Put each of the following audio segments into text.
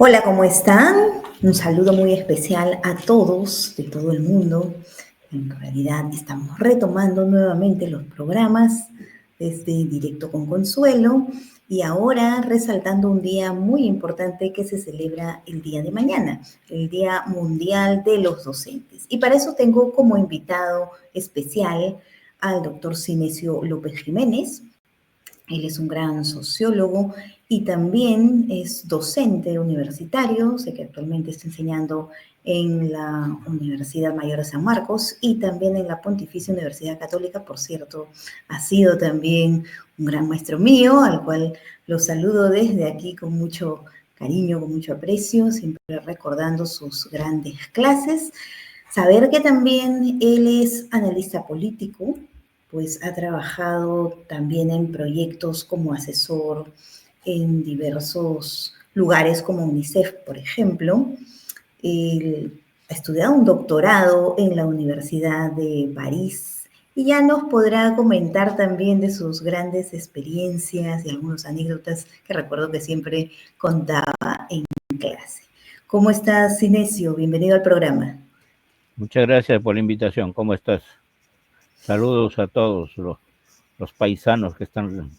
Hola, ¿cómo están? Un saludo muy especial a todos de todo el mundo. En realidad estamos retomando nuevamente los programas desde Directo con Consuelo y ahora resaltando un día muy importante que se celebra el día de mañana, el Día Mundial de los Docentes. Y para eso tengo como invitado especial al doctor Cinesio López Jiménez. Él es un gran sociólogo y también es docente universitario. Sé que actualmente está enseñando en la Universidad Mayor de San Marcos y también en la Pontificia Universidad Católica. Por cierto, ha sido también un gran maestro mío, al cual lo saludo desde aquí con mucho cariño, con mucho aprecio, siempre recordando sus grandes clases. Saber que también él es analista político, pues ha trabajado también en proyectos como asesor en diversos lugares como UNICEF, por ejemplo. Él ha estudiado un doctorado en la Universidad de París y ya nos podrá comentar también de sus grandes experiencias y algunas anécdotas que recuerdo que siempre contaba en clase. ¿Cómo estás, Cinesio? Bienvenido al programa. Muchas gracias por la invitación. ¿Cómo estás? Saludos a todos los paisanos que están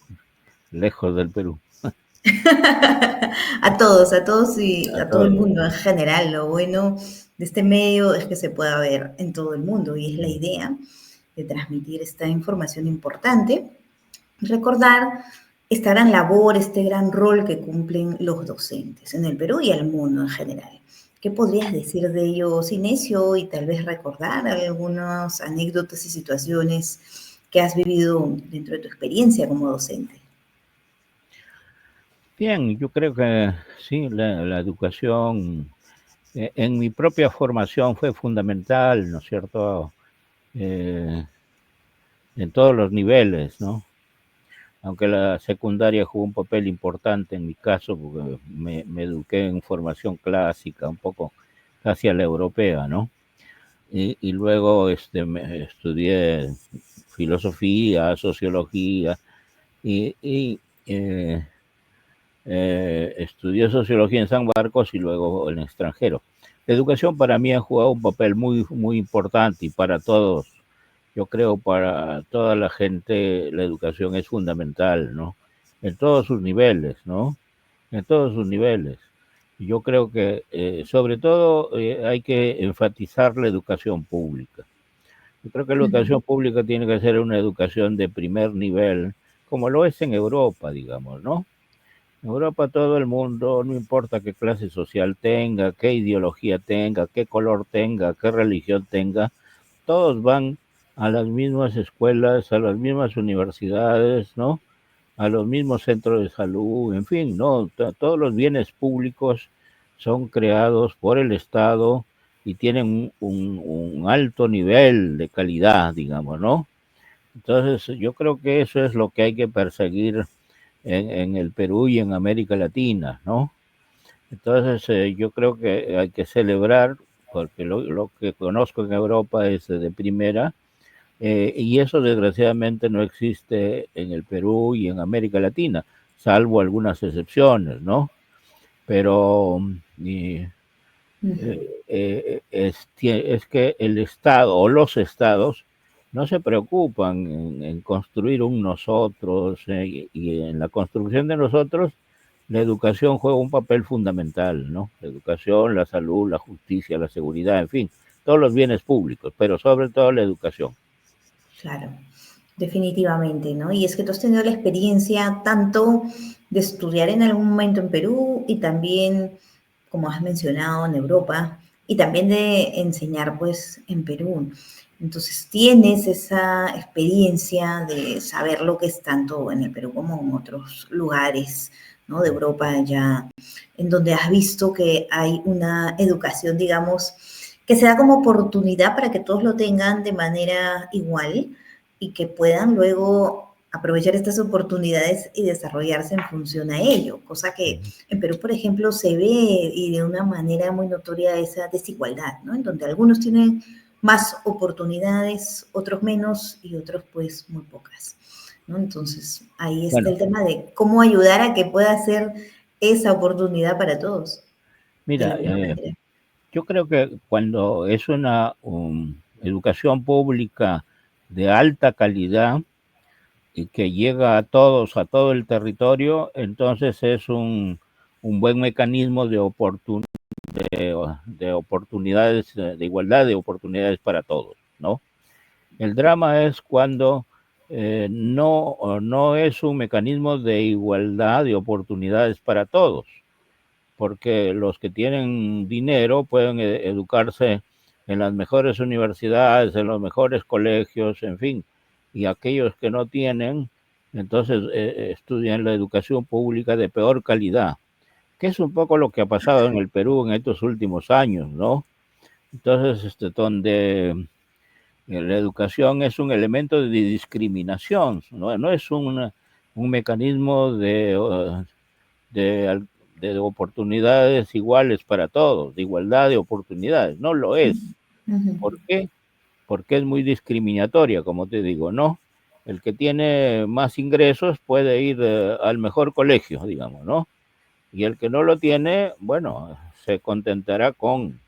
lejos del Perú. A todos y A a todo el todos. mundo en general. Lo bueno de este medio es que se pueda ver en todo el mundo y es la idea de transmitir esta información importante. Recordar esta gran labor, este gran rol que cumplen los docentes en el Perú y el mundo en general. ¿Qué podrías decir de ellos, Inesio, y tal vez recordar algunas anécdotas y situaciones que has vivido dentro de tu experiencia como docente? Bien, yo creo que sí, la educación en mi propia formación fue fundamental, ¿no es cierto? Eh, en todos los niveles, ¿no? Aunque la secundaria jugó un papel importante en mi caso, porque me eduqué en formación clásica, un poco casi a la europea, ¿no? Y luego estudié filosofía, sociología y estudié sociología en San Marcos y luego en el extranjero. La educación para mí ha jugado un papel muy importante y para todos, yo creo para toda la gente la educación es fundamental, ¿no? En todos sus niveles, ¿no? En todos sus niveles. Yo creo que sobre todo hay que enfatizar la educación pública. Yo creo que la educación pública tiene que ser una educación de primer nivel, como lo es en Europa, digamos, ¿no? En Europa todo el mundo, no importa qué clase social tenga, qué ideología tenga, qué color tenga, qué religión tenga, todos van a las mismas escuelas, a las mismas universidades, ¿no? A los mismos centros de salud, en fin, ¿no? Todos los bienes públicos son creados por el Estado y tienen un alto nivel de calidad, digamos, ¿no? Entonces, yo creo que eso es lo que hay que perseguir en el Perú y en América Latina, ¿no? Entonces, yo creo que hay que celebrar, porque lo que conozco en Europa es de primera, y eso desgraciadamente no existe en el Perú y en América Latina, salvo algunas excepciones, ¿no? Pero es que el Estado o los estados no se preocupan en construir un nosotros y en la construcción de nosotros la educación juega un papel fundamental, ¿no? La educación, la salud, la justicia, la seguridad, en fin, todos los bienes públicos, pero sobre todo la educación. Claro, definitivamente, ¿no? Y es que tú has tenido la experiencia tanto de estudiar en algún momento en Perú y también, como has mencionado, en Europa y también de enseñar pues en Perú. Entonces tienes esa experiencia de saber lo que es tanto en el Perú como en otros lugares, ¿no? De Europa ya, en donde has visto que hay una educación, digamos, que se da como oportunidad para que todos lo tengan de manera igual y que puedan luego aprovechar estas oportunidades y desarrollarse en función a ello, cosa que en Perú, por ejemplo, se ve y de una manera muy notoria esa desigualdad, ¿no? En donde algunos tienen más oportunidades, otros menos y otros pues muy pocas, ¿no? Entonces ahí está Bueno, el tema de cómo ayudar a que pueda ser esa oportunidad para todos. de Mira, la misma manera. yo creo que cuando es una educación pública de alta calidad y que llega a todos, a todo el territorio, entonces es un buen mecanismo de oportunidades, de igualdad de oportunidades para todos, ¿no? El drama es cuando no es un mecanismo de igualdad de oportunidades para todos, porque los que tienen dinero pueden educarse en las mejores universidades, en los mejores colegios, en fin, y aquellos que no tienen, entonces estudian la educación pública de peor calidad, que es un poco lo que ha pasado en el Perú en estos últimos años, ¿no? Entonces, donde la educación es un elemento de discriminación, no es un mecanismo de, de oportunidades iguales para todos, de igualdad de oportunidades, no lo es. Ujú. ¿Por qué? Porque es muy discriminatoria, como te digo, ¿no? El que tiene más ingresos puede ir al mejor colegio, digamos, ¿no? Y el que no lo tiene, bueno, se contentará con,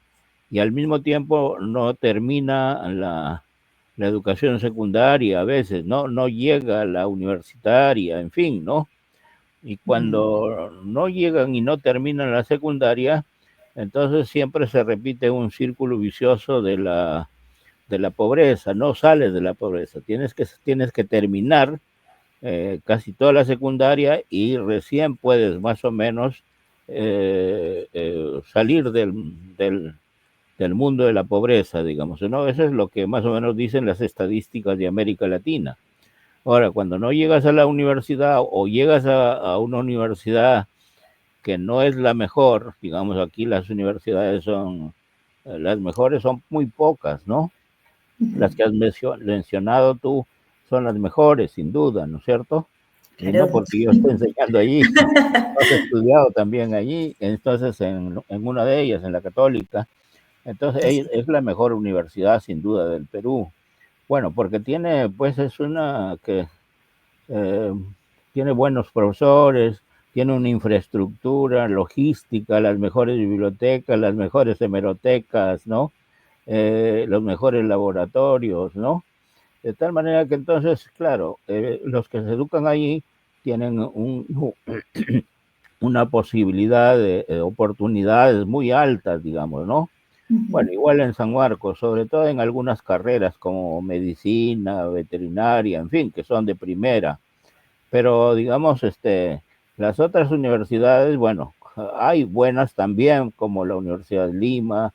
y al mismo tiempo no termina la educación secundaria a veces, no llega a la universitaria, en fin, ¿no? Y cuando no llegan y no terminan la secundaria, entonces siempre se repite un círculo vicioso de la pobreza, no sales de la pobreza, tienes que terminar casi toda la secundaria y recién puedes más o menos salir del mundo de la pobreza, digamos, ¿no? Eso es lo que más o menos dicen las estadísticas de América Latina. Ahora, cuando no llegas a la universidad o llegas a una universidad que no es la mejor, digamos, aquí las universidades son, las mejores son muy pocas, ¿no? Las que has mencionado tú son las mejores, sin duda, ¿no es cierto? Y no Claro. porque yo esté enseñando allí, has estudiado también allí, entonces en una de ellas, en la Católica, entonces Así. es la mejor universidad sin duda del Perú. Bueno, porque tiene, pues es una que eh, tiene buenos profesores, tiene una infraestructura logística, las mejores bibliotecas, las mejores hemerotecas, ¿no? Los mejores laboratorios, ¿no? De tal manera que entonces, claro, los que se educan allí tienen una posibilidad de oportunidades muy altas, digamos, ¿no? Bueno, Ujú. igual en San Marcos, sobre todo en algunas carreras como medicina, veterinaria, en fin, que son de primera. Pero digamos, las otras universidades, bueno, hay buenas también, como la Universidad de Lima,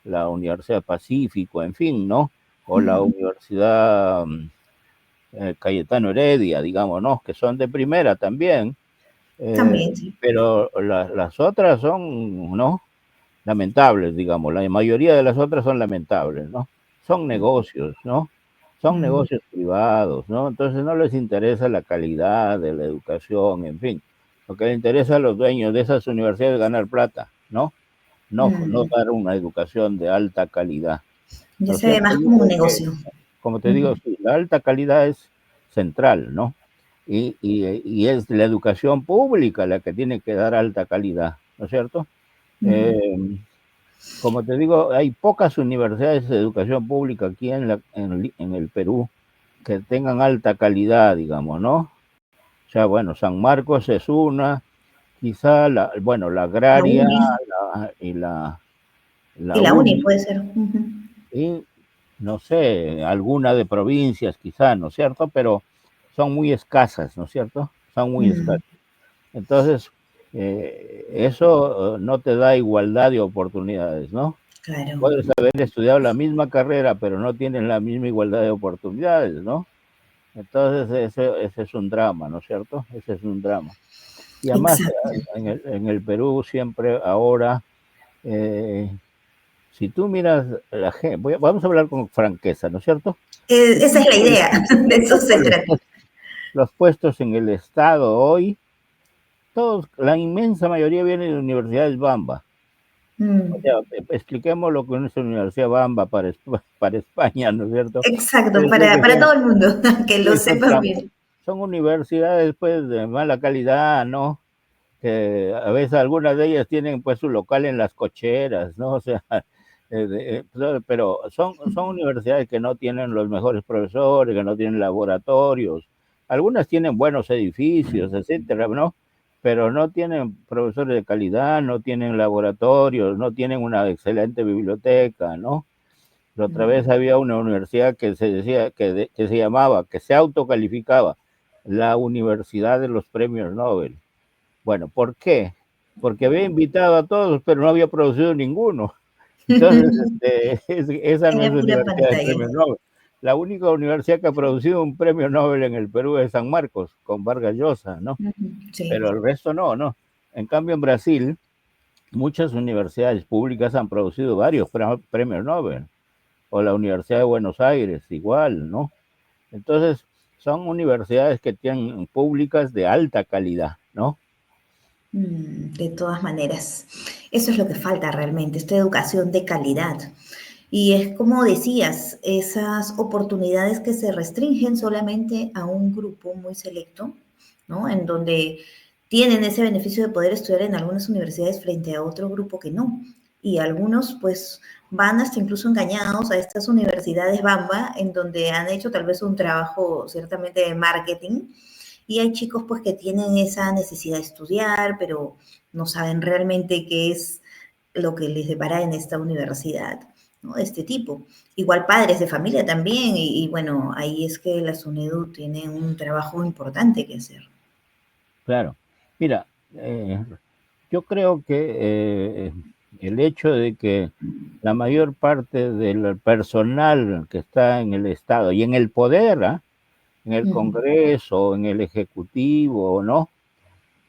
la Universidad Pacífico, en fin, ¿no? O la Ujú. Universidad Cayetano Heredia, digamos, ¿no? Que son de primera también, eh, También, sí. pero las otras son, ¿no? Lamentables, digamos, la mayoría de las otras son lamentables, ¿no? Son negocios, ¿no? Son Mm. negocios privados, ¿no? Entonces no les interesa la calidad de la educación, en fin. Lo que les interesa a los dueños de esas universidades es ganar plata, ¿no? No Mm. dar una educación de alta calidad, Ya ¿no es se ve cierto? más Yo como un creo que, negocio. como te digo, Ujú. sí, la alta calidad es central, ¿no? Y es la educación pública la que tiene que dar alta calidad, ¿no es cierto? Ujú. Eh, como te digo, hay pocas universidades de educación pública aquí en el Perú que tengan alta calidad, digamos, ¿no? O sea, bueno, San Marcos es una, quizá bueno, la La agraria uni. y Y la la uni UNI, puede ser. Ujú. y no sé, alguna de provincias quizá, ¿no es cierto? Pero son muy escasas, ¿no es cierto? Son muy Mm. escasas. Entonces, eso no te da igualdad de oportunidades, ¿no? Claro. Puedes haber estudiado la misma carrera, pero no tienen la misma igualdad de oportunidades, ¿no? Entonces, ese es un drama, ¿no es cierto? Ese es un drama. Y además, Exacto. en el Perú siempre ahora, eh, si tú miras la gente, vamos a hablar con franqueza, ¿no es cierto? Si tú Esa es la miras idea. De eso se trata. los puestos en el Estado hoy, todos, la inmensa mayoría vienen de universidades Bamba. O Mm. sea, expliquemos lo que es una universidad Bamba para España, ¿no es cierto? Exacto, Es decir, que para son, todo el mundo, que lo sí, sepan bien. son universidades pues de mala calidad, ¿no? que a veces algunas de ellas tienen pues su local en las cocheras, ¿no? O sea, pero son universidades que no tienen los mejores profesores, que no tienen laboratorios, algunas tienen buenos edificios, etcétera, ¿no? Pero no tienen profesores de calidad, no tienen laboratorios, no tienen una excelente biblioteca, ¿no? La otra vez había una universidad que se decía, que se llamaba, que se autocalificaba, la Universidad de los Premios Nobel. Bueno, ¿por qué? Porque había invitado a todos, pero no había producido ninguno. Entonces, esa no Era es pura universidad de pantalla. premios Nobel. La única universidad que ha producido un premio Nobel en el Perú es San Marcos, con Vargas Llosa, ¿no? Sí. Pero el resto no, ¿no? En cambio, en Brasil, muchas universidades públicas han producido varios premios Nobel, o la Universidad de Buenos Aires, igual, ¿no? Entonces, son universidades que tienen públicas de alta calidad, ¿no? De todas maneras, eso es lo que falta realmente, esta educación de calidad. Y es como decías, esas oportunidades que se restringen solamente a un grupo muy selecto, ¿no? En donde tienen ese beneficio de poder estudiar en algunas universidades frente a otro grupo que no. Y algunos pues van hasta incluso engañados a estas universidades Bamba, en donde han hecho tal vez un trabajo ciertamente de marketing, y hay chicos pues que tienen esa necesidad de estudiar, pero no saben realmente qué es lo que les depara en esta universidad, ¿no? De este tipo. Igual padres de familia también, y bueno, ahí es que la SUNEDU tiene un trabajo importante que hacer. Claro. Mira, yo creo que el hecho de que la mayor parte del personal que está en el Estado y en el poder, ¿ah? En el Congreso, en el Ejecutivo, ¿no?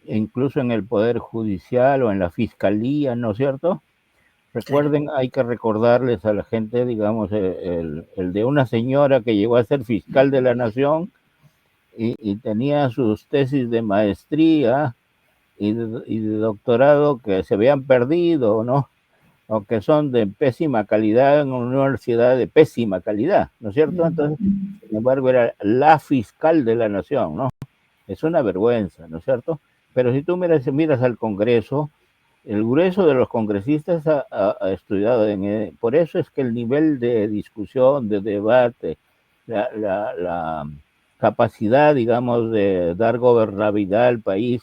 E incluso en el Poder Judicial o en la Fiscalía, ¿no es cierto? Claro. Recuerden, hay que recordarles a la gente, digamos, el de una señora que llegó a ser fiscal de la Nación y tenía sus tesis de maestría y de doctorado que se habían perdido, ¿no? O que son de pésima calidad en una universidad de pésima calidad, ¿no es cierto? Entonces, sin embargo, era la fiscal de la Nación, ¿no? Es una vergüenza, ¿no es cierto? Pero si tú miras al Congreso, el grueso de los congresistas ha estudiado por eso es que el nivel de discusión, de debate, la capacidad, digamos, de dar gobernabilidad al país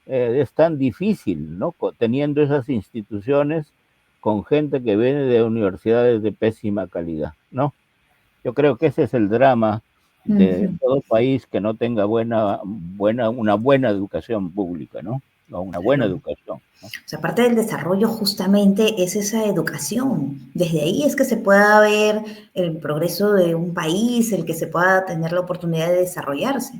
es tan difícil, ¿no? Teniendo esas instituciones con gente que viene de universidades de pésima calidad, ¿no? Yo creo que ese es el drama de todo país que no tenga una buena educación pública, ¿no? O una buena Claro. educación, ¿no? O sea, parte del desarrollo justamente es esa educación. Desde ahí es que se pueda ver el progreso de un país, el que se pueda tener la oportunidad de desarrollarse.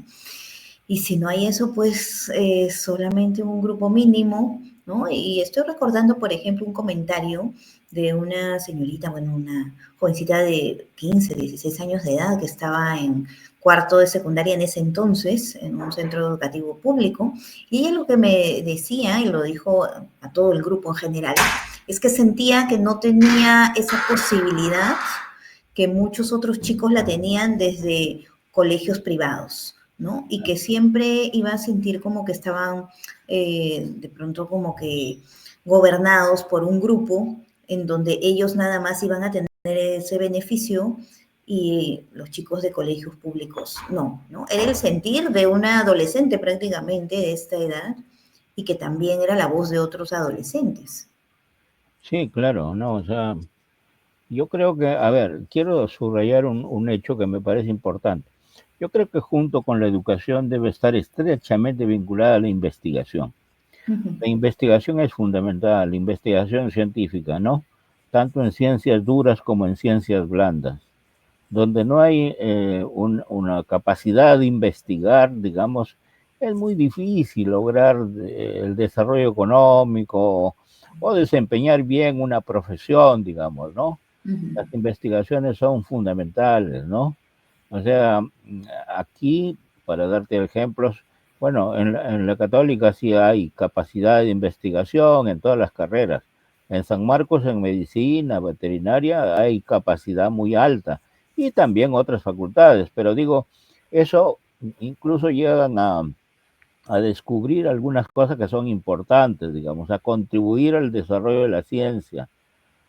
Y si no hay eso, pues solamente un grupo mínimo, ¿no? Y estoy recordando, por ejemplo, un comentario de una señorita, bueno, una jovencita de 15, 16 años de edad que estaba en cuarto de secundaria en ese entonces, en un centro educativo público, y ella lo que me decía, y lo dijo a todo el grupo en general, es que sentía que no tenía esa posibilidad que muchos otros chicos la tenían desde colegios privados, ¿no? Y que siempre iba a sentir como que estaban de pronto como que gobernados por un grupo en donde ellos nada más iban a tener ese beneficio y los chicos de colegios públicos no, ¿no? Era el sentir de una adolescente prácticamente de esta edad y que también era la voz de otros adolescentes. Sí, claro, no, o sea, yo creo que, a ver, quiero subrayar un hecho que me parece importante. Yo creo que junto con la educación debe estar estrechamente vinculada a la investigación. Uh -huh. La investigación es fundamental, la investigación científica, ¿no? Tanto en ciencias duras como en ciencias blandas. Donde no hay una capacidad de investigar, digamos, es muy difícil lograr el desarrollo económico o desempeñar bien una profesión, digamos, ¿no? Uh -huh. Las investigaciones son fundamentales, ¿no? O sea, aquí, para darte ejemplos, bueno, en la católica sí hay capacidad de investigación en todas las carreras. En San Marcos, en medicina, veterinaria, hay capacidad muy alta y también otras facultades, pero digo, eso incluso llegan a descubrir algunas cosas que son importantes, digamos, a contribuir al desarrollo de la ciencia.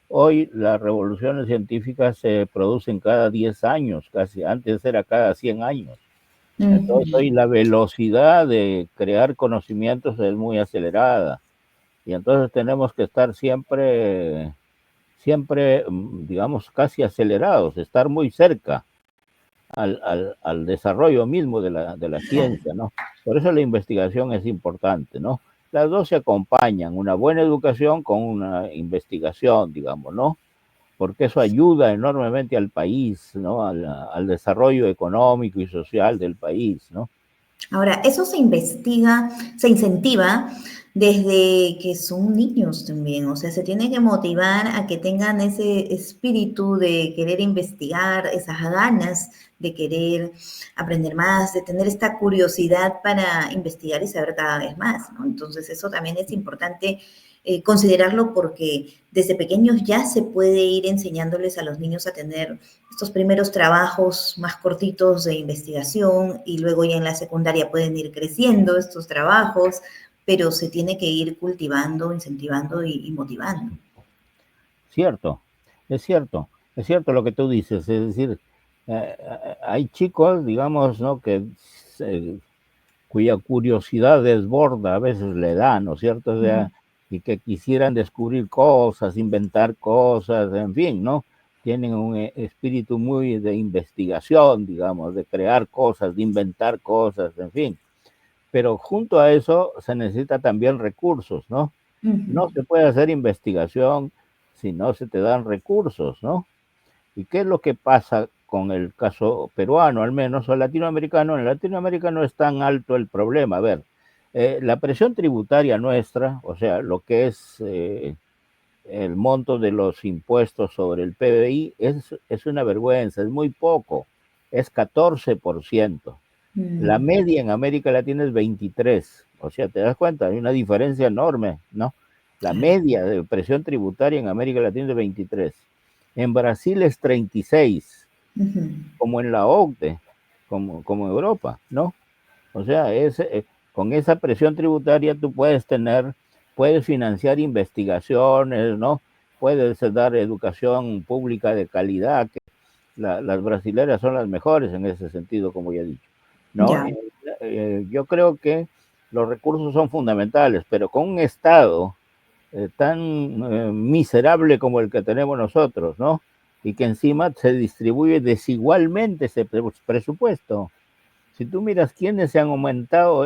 Hoy las revoluciones científicas se producen cada 10 años, casi antes era cada 100 años. Entonces hoy la velocidad de crear conocimientos es muy acelerada y entonces tenemos que estar siempre, digamos, casi acelerados, estar muy cerca al desarrollo mismo de la ciencia, ¿no? Por eso la investigación es importante, ¿no? Las dos se acompañan, una buena educación con una investigación, digamos, ¿no? Porque eso ayuda enormemente al país, ¿no? Al desarrollo económico y social del país, ¿no? Ahora, eso se investiga, se incentiva desde que son niños también, o sea, se tiene que motivar a que tengan ese espíritu de querer investigar, esas ganas de querer aprender más, de tener esta curiosidad para investigar y saber cada vez más, ¿no? Entonces, eso también es importante considerarlo porque desde pequeños ya se puede ir enseñándoles a los niños a tener estos primeros trabajos más cortitos de investigación y luego ya en la secundaria pueden ir creciendo estos trabajos, pero se tiene que ir cultivando, incentivando y motivando. Cierto, es cierto lo que tú dices, es decir, hay chicos, digamos, ¿no? Que cuya curiosidad desborda a veces le da, ¿no es cierto? O sea, y que quisieran descubrir cosas, inventar cosas, en fin, ¿no? Tienen un espíritu muy de investigación, digamos, de crear cosas, de inventar cosas, en fin. Pero junto a eso se necesita también recursos, ¿no? No se puede hacer investigación si no se te dan recursos, ¿no? ¿Y qué es lo que pasa con el caso peruano, al menos, o latinoamericano? En Latinoamérica no es tan alto el problema. A ver, la presión tributaria nuestra, o sea, lo que es el monto de los impuestos sobre el PBI, es una vergüenza, es muy poco, es 14%. La media en América Latina es 23%. O sea, te das cuenta, hay una diferencia enorme, ¿no? La media de presión tributaria en América Latina es 23%. En Brasil es 36%, como en la OCDE, como Europa, ¿no? O sea, con esa presión tributaria tú puedes financiar investigaciones, ¿no? Puedes dar educación pública de calidad, que las brasileras son las mejores en ese sentido, como ya he dicho, ¿no? Ya. Yo creo que los recursos son fundamentales, pero con un Estado tan miserable como el que tenemos nosotros, ¿no? Y que encima se distribuye desigualmente ese presupuesto. Si tú miras quiénes se han aumentado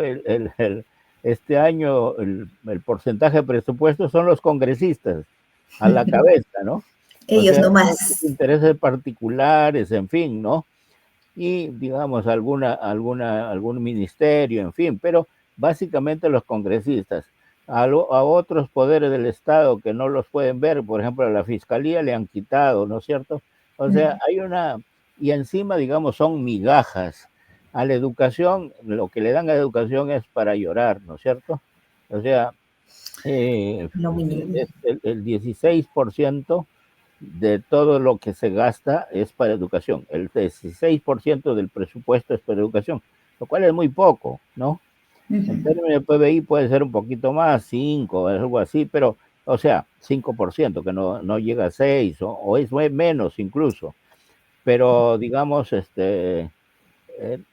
este año el porcentaje de presupuesto, son los congresistas a la cabeza, ¿no? O Ellos sea, sus nomás. intereses particulares, en fin, ¿no? Y digamos algún ministerio, en fin, pero básicamente los congresistas. A otros poderes del Estado que no los pueden ver, por ejemplo, a la Fiscalía le han quitado, ¿no es cierto? O sea, y encima, digamos, son migajas. A la educación, lo que le dan a la educación es para llorar, ¿no es cierto? O sea, Lo mínimo. el 16% de todo lo que se gasta es para educación. El 16% del presupuesto es para educación, lo cual es muy poco, ¿no? En términos de PBI puede ser un poquito más, 5, algo así, pero, o sea, 5%, que no llega a 6, o es menos incluso. Pero, digamos,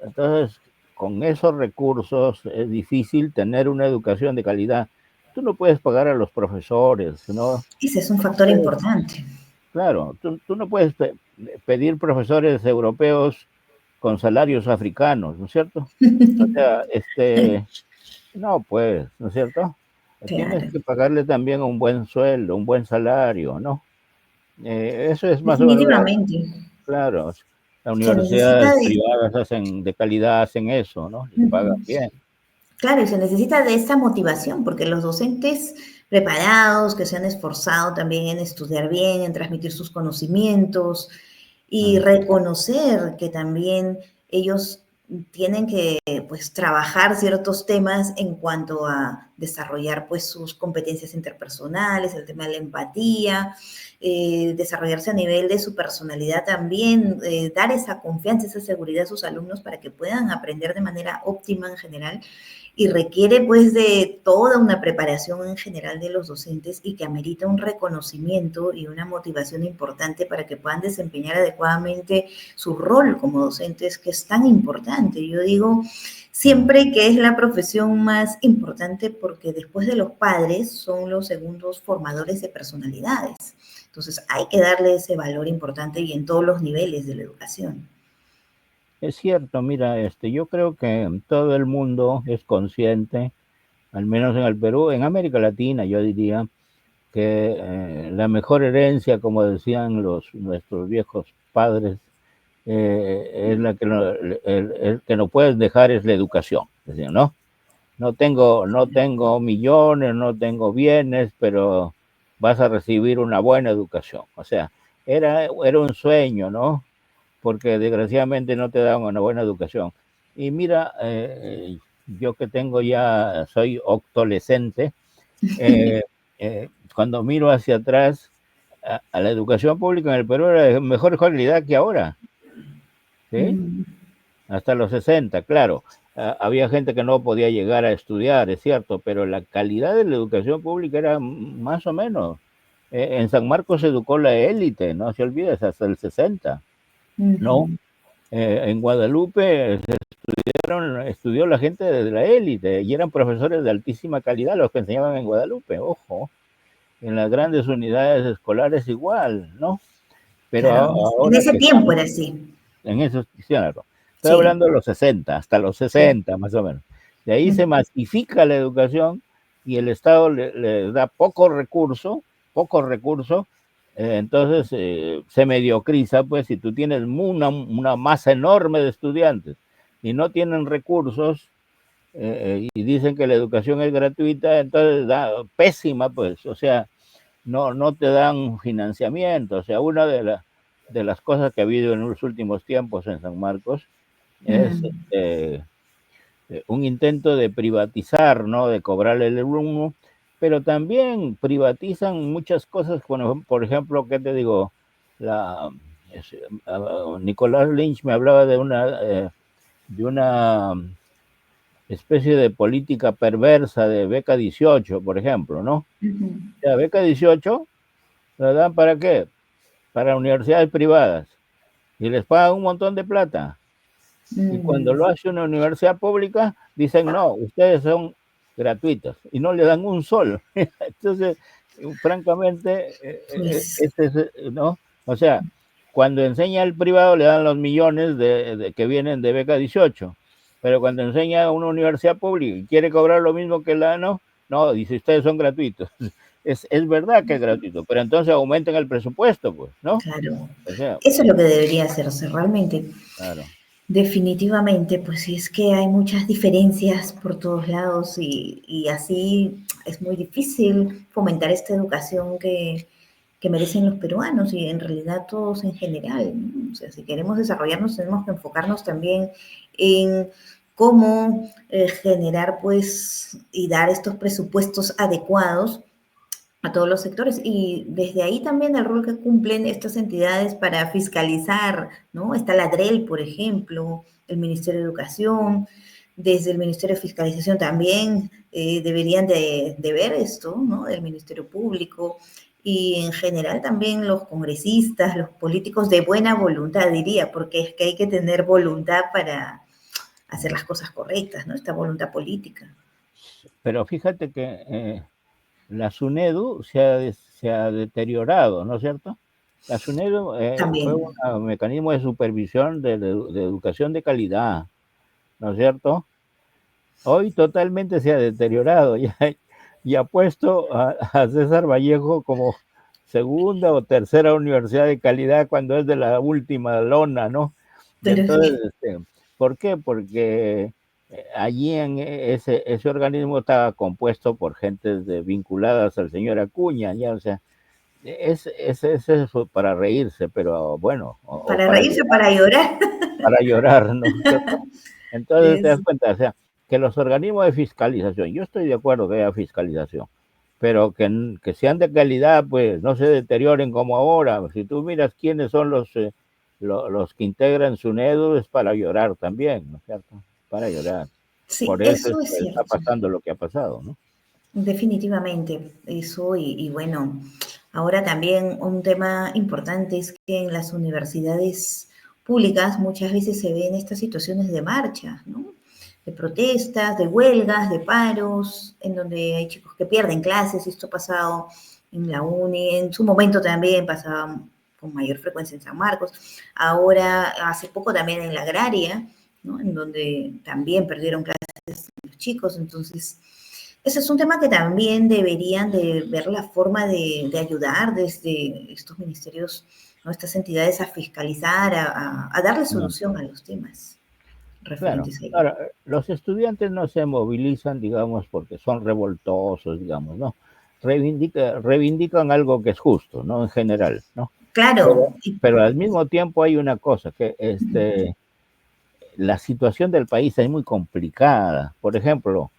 entonces, con esos recursos es difícil tener una educación de calidad. Tú no puedes pagar a los profesores, ¿no? Ese es un factor importante. Claro, tú no puedes pedir profesores europeos con salarios africanos, ¿no es cierto? O sea, no, pues, ¿no es cierto? Tienes Claro. que pagarle también un buen sueldo, un buen salario, ¿no? Eso es más o menos Definitivamente. claro, las Se necesita universidades de, privadas de calidad hacen eso, ¿no? Les pagan bien. claro, y se necesita de esa motivación, porque los docentes preparados, que se han esforzado también en estudiar bien, en transmitir sus conocimientos y Mm. reconocer que también ellos tienen que pues trabajar ciertos temas en cuanto a desarrollar pues sus competencias interpersonales, el tema de la empatía, desarrollarse a nivel de su personalidad también, dar esa confianza, esa seguridad a sus alumnos para que puedan aprender de manera óptima en general y requiere pues de toda una preparación en general de los docentes y que amerita un reconocimiento y una motivación importante para que puedan desempeñar adecuadamente su rol como docentes, que es tan importante. Yo digo siempre que es la profesión más importante porque después de los padres son los segundos formadores de personalidades. Entonces hay que darle ese valor importante y en todos los niveles de la educación. Es cierto, mira, yo creo que todo el mundo es consciente, al menos en el Perú, en América Latina, yo diría, que la mejor herencia, como decían nuestros viejos padres, es la que el que no puedes dejar es la educación. Decían, ¿no? No tengo millones, no tengo bienes, pero vas a recibir una buena educación. O sea, era un sueño, ¿no? Porque desgraciadamente no te dan una buena educación. Y mira, yo que soy octolescente, eh, cuando miro hacia atrás, a la educación pública en el Perú era de mejor calidad que ahora, ¿sí? Mm, Hasta los 60, claro. Había gente que no podía llegar a estudiar, es cierto, pero la calidad de la educación pública era más o menos. En San Marcos se educó la élite, no se olvides, hasta el 60, ¿no? ujú. En Guadalupe estudió la gente de la élite y eran profesores de altísima calidad los que enseñaban en Guadalupe, ojo. En las grandes unidades escolares igual, ¿no? Pero Claro, en ahora ese que tiempo estamos era así. en esos, claro, estoy Sí, hablando de los 60, hasta los sí. 60 más o menos. De ahí se Ujú, masifica la educación y el Estado le da poco recurso, entonces se mediocriza, pues si tú tienes una masa enorme de estudiantes y no tienen recursos, y dicen que la educación es gratuita, entonces pésima, pues, o sea, no te dan financiamiento. O sea, una de las cosas que ha habido en los últimos tiempos en San Marcos es mm, un intento de privatizar, ¿no? De cobrarle el rumbo, pero también privatizan muchas cosas. Bueno, por ejemplo, ¿qué te digo? La, Nicolás Lynch me hablaba de una especie de política perversa de beca 18, por ejemplo, ¿no? ujú, La beca 18 la dan para qué? Para universidades privadas y les pagan un montón de plata. Y cuando mm. lo hace una universidad pública, dicen, no, ustedes son gratuitos y no le dan un sol. Entonces, francamente, Pues, ¿no? O sea, cuando enseña el privado le dan los millones que vienen de beca 18, pero cuando enseña a una universidad pública y quiere cobrar lo mismo que no, dice, ustedes son gratuitos. Es verdad que es gratuito, pero entonces aumenten el presupuesto, pues, ¿no? claro, O sea, eso es lo que debería hacerse realmente. claro. Definitivamente, pues sí, es que hay muchas diferencias por todos lados y así es muy difícil fomentar esta educación que merecen los peruanos y en realidad todos en general, ¿no? O sea, si queremos desarrollarnos tenemos que enfocarnos también en cómo generar pues y dar estos presupuestos adecuados a todos los sectores y desde ahí también el rol que cumplen estas entidades para fiscalizar, ¿no? Está la DREL, por ejemplo, el Ministerio de Educación, desde el Ministerio de Fiscalización también deberían de ver esto, ¿no? Del Ministerio Público y en general también los congresistas, los políticos de buena voluntad, diría, porque es que hay que tener voluntad para hacer las cosas correctas, ¿no? Esta voluntad política. Pero fíjate que la SUNEDU se ha deteriorado, ¿no es cierto? La SUNEDU fue También. un mecanismo de supervisión de educación de calidad, ¿no es cierto? Hoy totalmente se ha deteriorado y ha puesto a César Vallejo como segunda o tercera universidad de calidad cuando es de la última lona, ¿no? Y Pero entonces, ¿por qué? Porque allí en ese organismo estaba compuesto por gentes vinculadas al señor Acuña, ya, o sea, es eso para reírse, pero bueno, o para reírse, para llorar. para llorar, ¿no es cierto? Entonces te das Es, cuenta, o sea, que los organismos de fiscalización, yo estoy de acuerdo que haya fiscalización, pero que sean de calidad, pues no se deterioren como ahora. Si tú miras quiénes son los que integran SUNEDU, es para llorar también, ¿no es cierto? Para llorar. Sí, Por eso es eso es que está cierto. pasando lo que ha pasado, ¿no? Definitivamente, eso y bueno, ahora también un tema importante es que en las universidades públicas muchas veces se ven estas situaciones de marcha, ¿no? De protestas, de huelgas, de paros, en donde hay chicos que pierden clases, esto ha pasado en la uni, en su momento también pasaba con mayor frecuencia en San Marcos, ahora hace poco también en la agraria, ¿no? En donde también perdieron clases los chicos, entonces ese es un tema que también deberían de ver la forma de ayudar desde estos ministerios, ¿no? Estas entidades a fiscalizar, a darle No. solución a los temas Claro. referentes a ello. Ahora, los estudiantes no se movilizan, digamos, porque son revoltosos, digamos, ¿no? Reivindican algo que es justo, ¿no? En general, ¿no? Pero, Claro, pero al mismo tiempo hay una cosa, que la situación del país es muy complicada. Por ejemplo,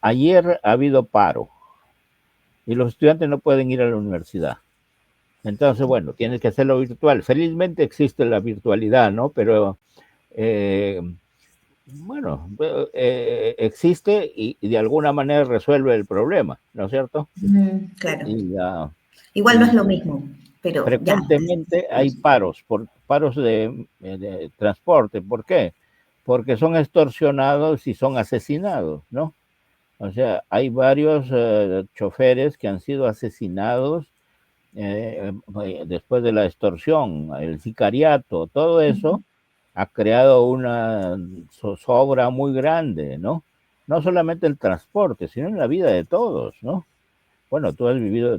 ayer ha habido paro y los estudiantes no pueden ir a la universidad. Entonces, bueno, tienes que hacerlo virtual. Felizmente existe la virtualidad, ¿no? Pero eh, bueno, existe y de alguna manera resuelve el problema, ¿no es cierto? claro. Y, Igual no es y lo mismo, pero ya. frecuentemente hay paros, paros de transporte. ¿Por qué? Porque son extorsionados y son asesinados, ¿no? O sea, hay varios choferes que han sido asesinados después de la extorsión, el sicariato, todo eso ha creado una zozobra muy grande, ¿no? No solamente el transporte, sino en la vida de todos, ¿no? Bueno, tú has vivido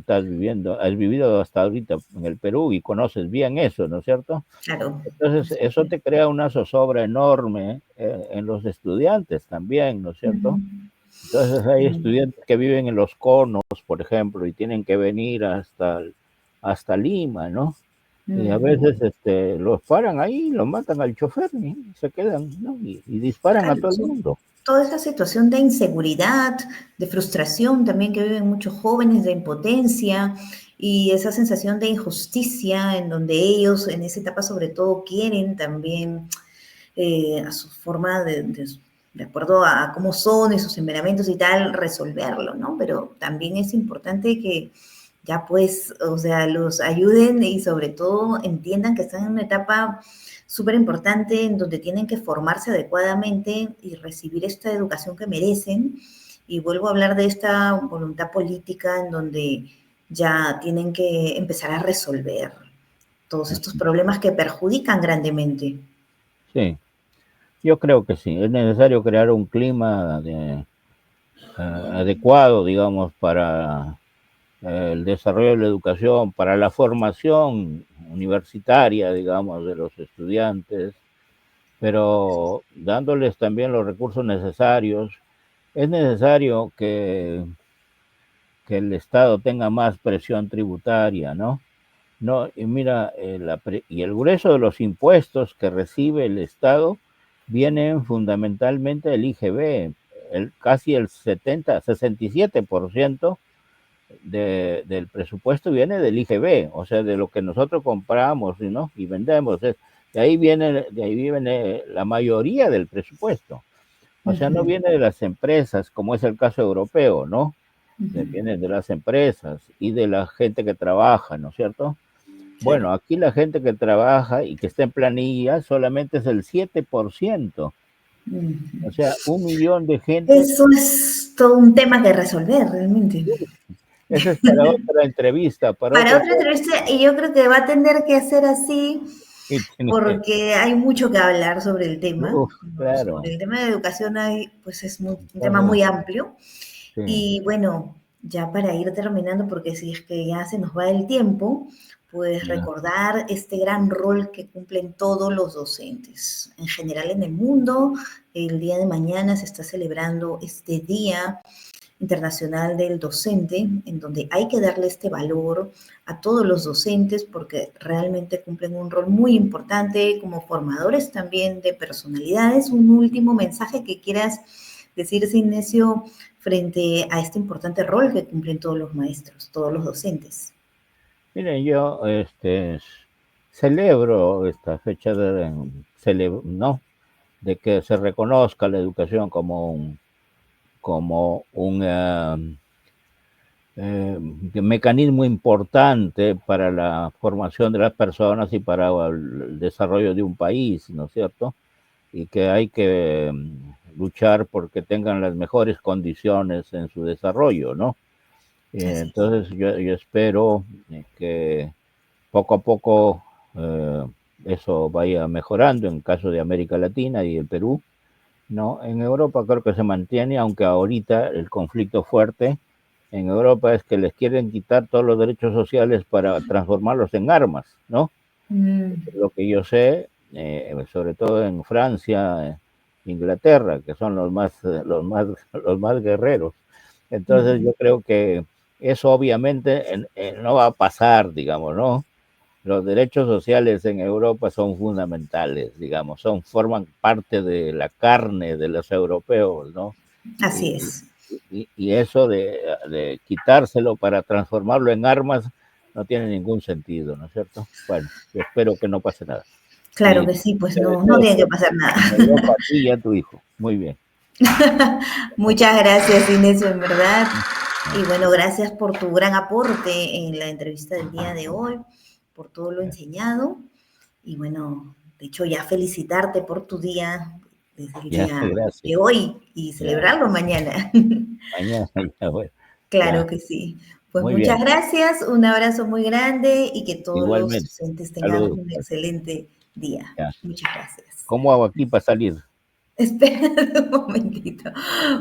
hasta ahorita en el Perú y conoces bien eso, ¿no es cierto? Claro. Entonces, eso te crea una zozobra enorme en los estudiantes también, ¿no es cierto? Entonces hay Sí. estudiantes que viven en los conos, por ejemplo, y tienen que venir hasta Lima, ¿no? Y a veces los paran ahí, los matan al chofer y se quedan, ¿no? Y disparan a Claro, todo el mundo. toda esa situación de inseguridad, de frustración también que viven muchos jóvenes, de impotencia y esa sensación de injusticia en donde ellos en esa etapa sobre todo quieren también a su forma de acuerdo a cómo son esos temperamentos y tal, resolverlo, ¿no? Pero también es importante que ya pues, o sea, los ayuden y sobre todo entiendan que están en una etapa súper importante en donde tienen que formarse adecuadamente y recibir esta educación que merecen. Y vuelvo a hablar de esta voluntad política en donde ya tienen que empezar a resolver todos estos problemas que perjudican grandemente. Sí, yo creo que sí. Es necesario crear un clima adecuado, digamos, para el desarrollo de la educación, para la formación universitaria, digamos, de los estudiantes, pero dándoles también los recursos necesarios. Es necesario que el Estado tenga más presión tributaria, ¿no? No, y mira, y el grueso de los impuestos que recibe el Estado vienen fundamentalmente del IGB, casi el 67% del presupuesto viene del IGB, o sea, de lo que nosotros compramos, ¿no? Y vendemos. De ahí viene la mayoría del presupuesto. O sea, no Ujú, viene de las empresas, como es el caso europeo, ¿no? ujú. Viene de las empresas y de la gente que trabaja, ¿no es cierto? Claro. Bueno, aquí la gente que trabaja y que está en planilla solamente es el 7%. Ujú. O sea, 1 millón de gente. Eso es todo un tema que resolver realmente. Eso es para otra entrevista, para Para otro otra tema. entrevista, y yo creo que va a tener que hacer así Y tiene que, porque hay mucho que hablar sobre el tema, uf, ¿no? claro, Sobre el tema de educación hay, pues es un tema también, muy amplio. sí, Y bueno, ya para ir terminando, porque si es que ya se nos va el tiempo, pues ya, recordar este gran rol que cumplen todos los docentes. En general en el mundo, el día de mañana se está celebrando este Día Internacional del Docente, en donde hay que darle este valor a todos los docentes porque realmente cumplen un rol muy importante como formadores también de personalidades. Un último mensaje que quieras decir, Ignacio, frente a este importante rol que cumplen todos los maestros, todos los docentes. miren, yo celebro esta fecha no, de que se reconozca la educación como un mecanismo importante para la formación de las personas y para el desarrollo de un país, ¿no es cierto? Y que hay que luchar porque tengan las mejores condiciones en su desarrollo, ¿no? Entonces yo espero que poco a poco eso vaya mejorando en el caso de América Latina y el Perú, ¿no? En Europa creo que se mantiene, aunque ahorita el conflicto fuerte en Europa es que les quieren quitar todos los derechos sociales para transformarlos en armas, ¿no? Lo que yo sé, sobre todo en Francia, Inglaterra, que son los más guerreros. Entonces yo creo que eso obviamente no va a pasar, digamos, ¿no? Los derechos sociales en Europa son fundamentales, digamos, forman parte de la carne de los europeos, ¿no? Así es. Y eso de quitárselo para transformarlo en armas no tiene ningún sentido, ¿no es cierto? Bueno, yo espero que no pase nada. Claro Y que sí, pues te no deseo tiene que pasar suerte nada. en Europa a ti y a tu hijo. Muy bien. Muchas gracias, Inés, en verdad. Y bueno, gracias por tu gran aporte en la entrevista del día de hoy, por todo lo enseñado. Y bueno, de hecho, ya felicitarte por tu día desde el Ya, día gracias. de hoy y Ya, celebrarlo mañana. mañana, ya, bueno, Claro ya. que sí. Pues Muy muchas bien. gracias, un abrazo muy grande y que todos los Igualmente. docentes tengan Saludos. un excelente día. Ya. Muchas gracias. ¿Cómo hago aquí para salir? Espera un momentito.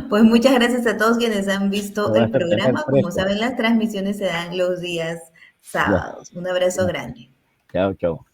Pues muchas gracias a todos quienes han Me visto el vas a tener programa. Como preso. saben, las transmisiones se dan los días Ya, sábados. Un abrazo ya. grande. Chao, chao.